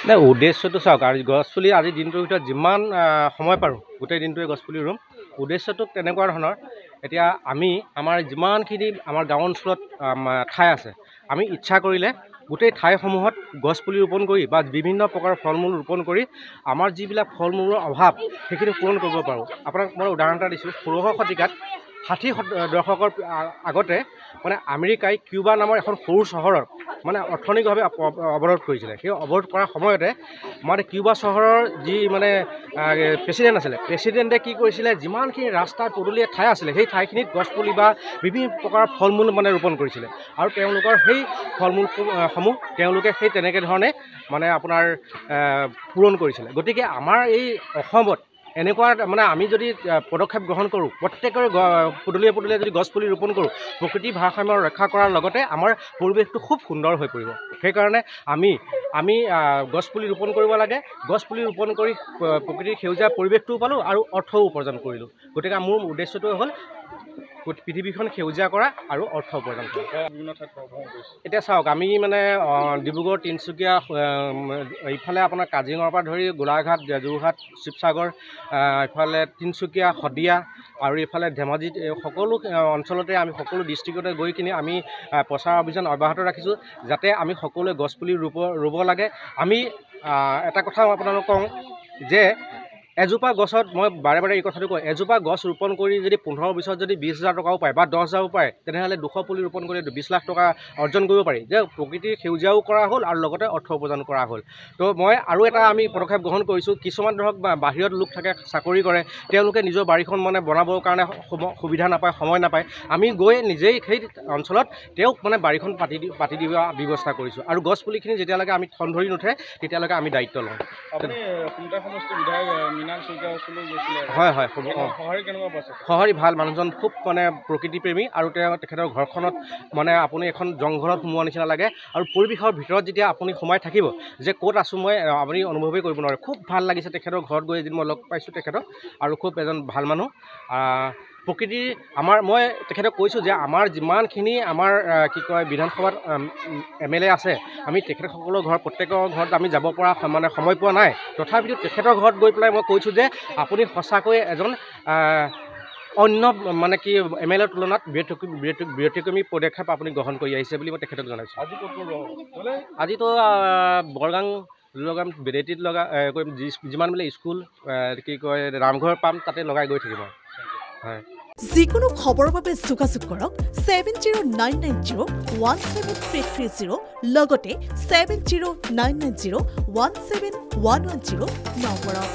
নাই উদ্দেশ্যটো চাওক আৰু গছপুলি আজি দিনটোৰ ভিতৰত যিমান সময় পাৰোঁ গোটেই দিনটোৱে গছপুলি ৰুম। উদ্দেশ্যটো তেনেকুৱা ধৰণৰ এতিয়া আমি আমাৰ যিমানখিনি আমাৰ গাঁও অঞ্চলত ঠাই আছে আমি ইচ্ছা কৰিলে গোটেই ঠাইসমূহত গছপুলি ৰোপণ কৰি বা বিভিন্ন প্ৰকাৰৰ ফল মূল ৰোপণ কৰি আমাৰ যিবিলাক ফল মূলৰ অভাৱ সেইখিনি পূৰণ কৰিব পাৰোঁ। আপোনাক মই উদাহৰণ এটা দিছোঁ 16শ শতিকাত 60 দশকৰ আগতে মানে আমেৰিকাই কিউবা নামৰ এখন সৰু চহৰৰ মানে অৰ্থনৈতিকভাৱে অৱৰোধ কৰিছিলে। সেই অৱৰোধ কৰাৰ সময়তে মানে কিউবা চহৰৰ যি মানে প্ৰেচিডেণ্ট আছিলে প্ৰেচিডেণ্টে কি কৰিছিলে যিমানখিনি ৰাস্তা পদূলিয়ে ঠাই আছিলে সেই ঠাইখিনিত গছপুলি বা বিভিন্ন প্ৰকাৰৰ ফল মূল মানে ৰোপণ কৰিছিলে আৰু তেওঁলোকৰ সেই ফল মূলসমূহ তেওঁলোকে সেই তেনেকৈ ধৰণে মানে আপোনাৰ পূৰণ কৰিছিলে। গতিকে আমাৰ এই অসমত এনেকুৱা মানে আমি যদি পদক্ষেপ গ্ৰহণ কৰোঁ প্ৰত্যেকৰে পদূলিয়ে পদূলিয়ে যদি গছপুলি ৰোপণ কৰোঁ প্ৰকৃতিৰ ভাৰসাম্য ৰক্ষা কৰাৰ লগতে আমাৰ পৰিৱেশটো খুব সুন্দৰ হৈ পৰিব। সেইকাৰণে আমি গছপুলি ৰোপণ কৰিব লাগে। গছপুলি ৰোপণ কৰি প্ৰকৃতিৰ সেউজীয়া পৰিৱেশটোও পালোঁ আৰু অৰ্থও উপাৰ্জন কৰিলোঁ। গতিকে মোৰ উদ্দেশ্যটো হ'ল পৃথিৱীখন সেউজীয়া কৰা আৰু অৰ্থ উপাৰ্জন কৰা। এতিয়া চাওক আমি মানে ডিব্ৰুগড় তিনিচুকীয়া ইফালে আপোনাৰ কাজিৰঙাৰ পৰা ধৰি গোলাঘাট যোৰহাট শিৱসাগৰ ইফালে তিনিচুকীয়া শদিয়া আৰু ইফালে ধেমাজিত সকলো অঞ্চলতে আমি সকলো ডিষ্ট্ৰিক্টতে গৈ কিনে আমি প্ৰচাৰ অভিযান অব্যাহত ৰাখিছোঁ যাতে আমি সকলোৱে গছপুলি ৰুব লাগে। আমি এটা কথা আপোনালোকক কওঁ যে এজোপা গছত মই বাৰে বাৰে এই কথাটো কওঁ এজোপা গছ ৰোপণ কৰি যদি 15-20 যদি 20,000 টকাও পায় বা 10,000 পায় তেনেহ'লে 200 পুলি ৰোপণ কৰি 20 লাখ টকা অৰ্জন কৰিব পাৰি। যে প্ৰকৃতিৰ সেউজীয়াও কৰা হ'ল আৰু লগতে অৰ্থ উপাৰ্জন কৰা হ'ল। তো মই আৰু এটা আমি পদক্ষেপ গ্ৰহণ কৰিছোঁ কিছুমান ধৰক বাহিৰত লোক থাকে চাকৰি কৰে তেওঁলোকে নিজৰ বাৰীখন মানে বনাবৰ কাৰণে সুবিধা নাপায় সময় নাপায়। আমি গৈ নিজেই সেই অঞ্চলত তেওঁক মানে বাৰীখন পাতি দিয়া ব্যৱস্থা কৰিছোঁ আৰু গছপুলিখিনি যেতিয়ালৈকে আমি ঠন ধৰি নুঠে তেতিয়ালৈকে আমি দায়িত্ব লওঁ। হয় হয় সঁহাৰি ভাল মানুহজন খুব মানে প্ৰকৃতিপ্ৰেমী আৰু তেখেতৰ ঘৰখনত মানে আপুনি এখন জংঘলত সোমোৱা নিচিনা লাগে আৰু পৰিৱেশৰ ভিতৰত যেতিয়া আপুনি সোমাই থাকিব যে ক'ত আছোঁ মই আপুনি অনুভৱেই কৰিব নোৱাৰে। খুব ভাল লাগিছে তেখেতৰ ঘৰত গৈ এদিন মই লগ পাইছোঁ তেখেতক আৰু খুব এজন ভাল মানুহ। প্ৰকৃতিৰ মই তেখেতক কৈছোঁ যে আমাৰ যিমানখিনি আমাৰ কি কয় বিধানসভাত MLA আছে আমি তেখেতসকলৰ ঘৰত প্ৰত্যেকৰ ঘৰত আমি যাব পৰা মানে সময় পোৱা নাই। তথাপিতো তেখেতৰ ঘৰত গৈ পেলাই মই কৈছোঁ যে আপুনি সঁচাকৈ এজন অন্য মানে কি MLAৰ তুলনাত ব্যতিক্ৰমী পদক্ষেপ আপুনি গ্ৰহণ কৰি আহিছে বুলি মই তেখেতক জনাইছোঁ। আজিতো বৰগাং লগাম বেদেতিত যিমানবিলাক স্কুল কি কয় ৰামঘৰ পাম তাতে লগাই গৈ থাকিম। হয় যিকোনো খবৰৰ বাবে যোগাযোগ কৰক 7099017330 লগতে 7099017110 নম্বৰত।